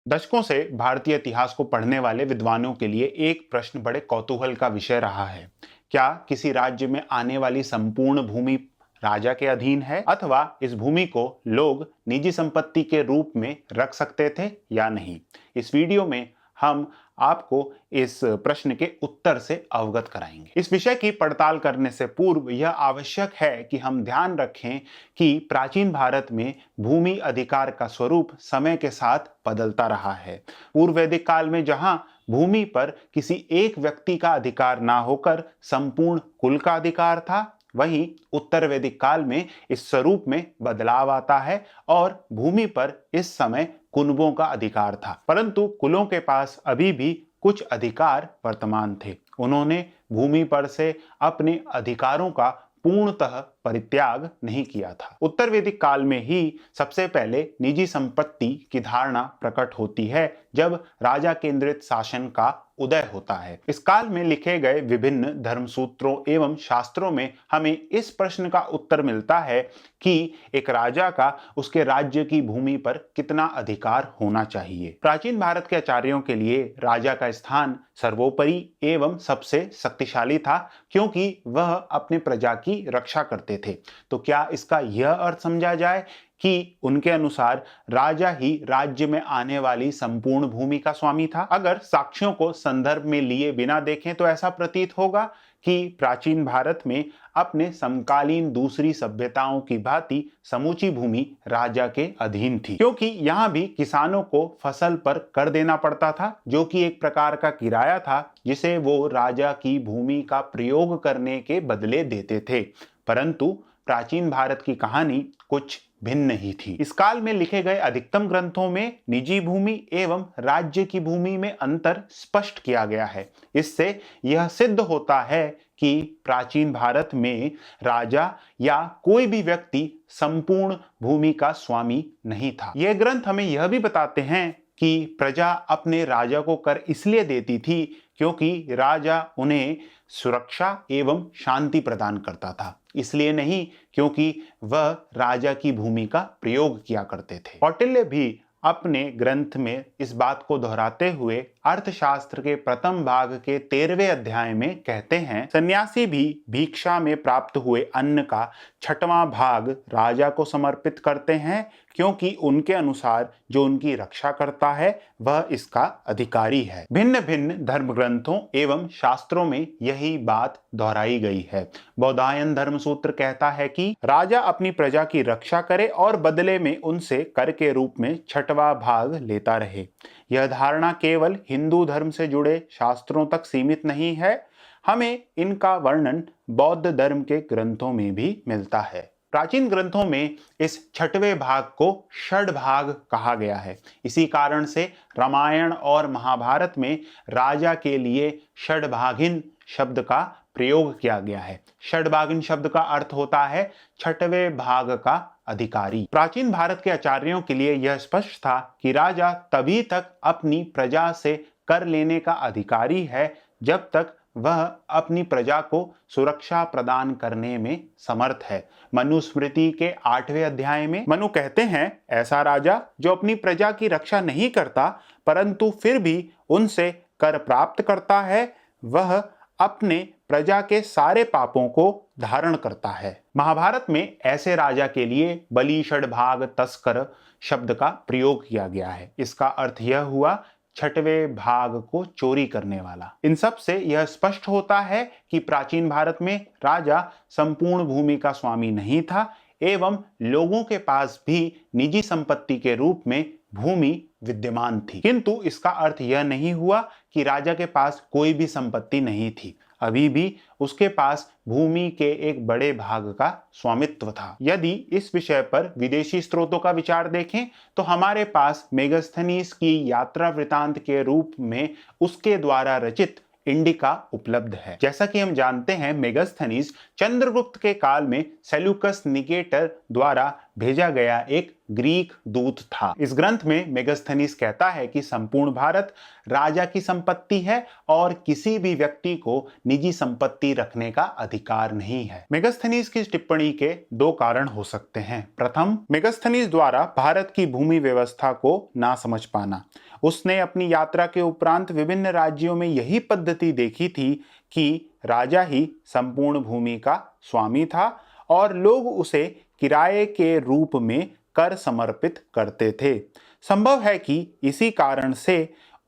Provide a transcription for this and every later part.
दशकों से भारतीय इतिहास को पढ़ने वाले विद्वानों के लिए एक प्रश्न बड़े कौतूहल का विषय रहा है। क्या किसी राज्य में आने वाली संपूर्ण भूमि राजा के अधीन है, अथवा इस भूमि को लोग निजी संपत्ति के रूप में रख सकते थे या नहीं? इस वीडियो में हम आपको इस प्रश्न के उत्तर से अवगत कराएंगे। इस विषय की पड़ताल करने से पूर्व यह आवश्यक है कि हम ध्यान रखें कि प्राचीन भारत में भूमि अधिकार का स्वरूप समय के साथ बदलता रहा है। पूर्व वैदिक काल में जहां भूमि पर किसी एक व्यक्ति का अधिकार ना होकर संपूर्ण कुल का अधिकार था, वहीं उत्तर वैदिक काल में इस स्वरूप में बदलाव आता है और भूमि पर इस समय कुनबों का अधिकार था, परंतु कुलों के पास अभी भी कुछ अधिकार वर्तमान थे। उन्होंने भूमि पर से अपने अधिकारों का पूर्णतः परित्याग नहीं किया था। उत्तर वैदिक काल में ही सबसे पहले निजी संपत्ति की धारणा प्रकट होती है, जब राजा केंद्रित शासन का उदय होता है। इस काल में लिखे गए विभिन्न धर्मसूत्रों एवं शास्त्रों में हमें इस प्रश्न का उत्तर मिलता है कि एक राजा का उसके राज्य की भूमि पर कितना अधिकार होना चाहिए। प्राचीन भारत के आचार्यों के लिए राजा का स्थान सर्वोपरि एवं सबसे शक्तिशाली था, क्योंकि वह अपने प्रजा की रक्षा करते थे। तो क्या इसका यह अर्थ समझा जाए कि उनके अनुसार राजा ही राज्य में आने वाली संपूर्ण भूमि का स्वामी था? अगर साक्ष्यों को संदर्भ में लिए बिना देखें तो ऐसा प्रतीत होगा कि प्राचीन भारत में अपने समकालीन दूसरी सभ्यताओं की भांति समूची भूमि राजा के अधीन थी, क्योंकि यहाँ भी किसानों को फसल पर कर देना पड़ता था, जो कि एक प्रकार का किराया था जिसे वो राजा की भूमि का प्रयोग करने के बदले देते थे। परंतु प्राचीन भारत की कहानी कुछ भिन्न ही थी। इस काल में लिखे गए अधिकतम ग्रंथों में निजी भूमि एवं राज्य की भूमि में अंतर स्पष्ट किया गया है। इससे यह सिद्ध होता है कि प्राचीन भारत में राजा या कोई भी व्यक्ति संपूर्ण भूमि का स्वामी नहीं था। यह ग्रंथ हमें यह भी बताते हैं कि प्रजा अपने राजा को कर इसलिए देती थी क्योंकि राजा उन्हें सुरक्षा एवं शांति प्रदान करता था, इसलिए नहीं क्योंकि वह राजा की भूमि का प्रयोग किया करते थे। कौटिल्य भी अपने ग्रंथ में इस बात को दोहराते हुए अर्थशास्त्र के प्रथम भाग के 13वें अध्याय में कहते हैं, सन्यासी भी भिक्षा में प्राप्त हुए अन्न का 6वां भाग राजा को समर्पित करते हैं, क्योंकि उनके अनुसार जो उनकी रक्षा करता है वह इसका अधिकारी है। भिन्न भिन्न धर्म ग्रंथों एवं शास्त्रों में यही बात दोहराई गई है। बौधायन धर्मसूत्र कहता है कि राजा अपनी प्रजा की रक्षा करे और बदले में उनसे कर के रूप में 6वां भाग लेता रहे। यह धारणा केवल हिंदू धर्म से जुड़े शास्त्रों तक सीमित नहीं है, हमें इनका वर्णन बौद्ध धर्म के ग्रंथों में भी मिलता है। प्राचीन ग्रंथों में इस 6वें भाग को षड्भाग कहा गया है। इसी कारण से रामायण और महाभारत में राजा के लिए षड्भागिन शब्द का प्रयोग किया गया है। षड्भागिन शब्द का अर्थ होता है 6वें भाग का अधिकारी। प्राचीन भारत के आचार्यों के लिए यह स्पष्ट था कि राजा तभी तक अपनी प्रजा से कर लेने का अधिकारी है जब तक वह अपनी प्रजा को सुरक्षा प्रदान करने में समर्थ है। मनुस्मृति के 8वें अध्याय में मनु कहते हैं, ऐसा राजा जो अपनी प्रजा की रक्षा नहीं करता परंतु फिर भी उनसे कर प्राप्त करता है, वह अपने प्रजा के सारे पापों को धारण करता है। महाभारत में ऐसे राजा के लिए बलि षड्भाग तस्कर शब्द का प्रयोग किया गया है। इसका अर्थ यह हुआ 6वें भाग को चोरी करने वाला। इन सब से यह स्पष्ट होता है कि प्राचीन भारत में राजा संपूर्ण भूमि का स्वामी नहीं था एवं लोगों के पास भी निजी संपत्ति के रूप में भूमि विद्यमान थी। किंतु इसका अर्थ यह नहीं हुआ कि राजा के पास कोई भी संपत्ति नहीं थी। अभी भी उसके पास भूमि के एक बड़े भाग का स्वामित्व था। यदि इस विषय पर विदेशी स्रोतों का विचार देखें तो हमारे पास मेगास्थनीज की यात्रा वृतांत के रूप में उसके द्वारा रचित इंडिका उपलब्ध है। जैसा कि हम जानते हैं, मेगास्थनीज चंद्रगुप्त के काल में सेल्यूकस निकेटर द्वारा भेजा गया एक ग्रीक दूत था। इस ग्रंथ में मेगास्थनीज कहता है कि संपूर्ण भारत राजा की संपत्ति है और किसी भी व्यक्ति को निजी संपत्ति रखने का अधिकार नहीं है। मेगास्थनीज की टिप्पणी के दो कारण हो सकते हैं। प्रथम, मेगास्थनीज द्वारा भारत की भूमि व्यवस्था को ना समझ पाना। उसने अपनी यात्रा के उपरांत विभिन्न राज्यों में यही पद्धति देखी थी कि राजा ही संपूर्ण भूमि का स्वामी था और लोग उसे किराए के रूप में कर समर्पित करते थे। संभव है कि इसी कारण से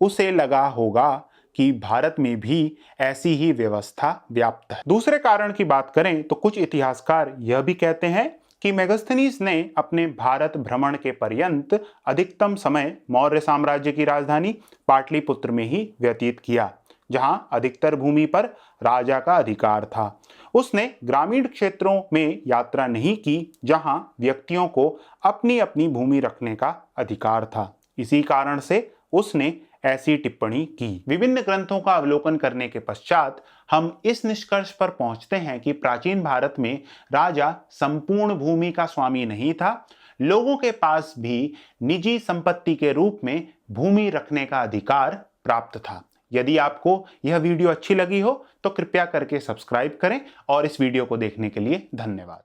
उसे लगा होगा कि भारत में भी ऐसी ही व्यवस्था व्याप्त है। दूसरे कारण की बात करें तो कुछ इतिहासकार यह भी कहते हैं कि मेगास्थनीज ने अपने भारत भ्रमण के पर्यंत अधिकतम समय मौर्य साम्राज्य की राजधानी पाटलिपुत्र में ही व्यतीत किया, जहां अधिकतर भूमि पर राजा का अधिकार था। उसने ग्रामीण क्षेत्रों में यात्रा नहीं की जहां व्यक्तियों को अपनी अपनी भूमि रखने का अधिकार था। इसी कारण से उसने ऐसी टिप्पणी की। विभिन्न ग्रंथों का अवलोकन करने के पश्चात हम इस निष्कर्ष पर पहुंचते हैं कि प्राचीन भारत में राजा संपूर्ण भूमि का स्वामी नहीं था। लोगों के पास भी निजी संपत्ति के रूप में भूमि रखने का अधिकार प्राप्त था। यदि आपको यह वीडियो अच्छी लगी हो तो कृपया करके सब्सक्राइब करें और इस वीडियो को देखने के लिए धन्यवाद।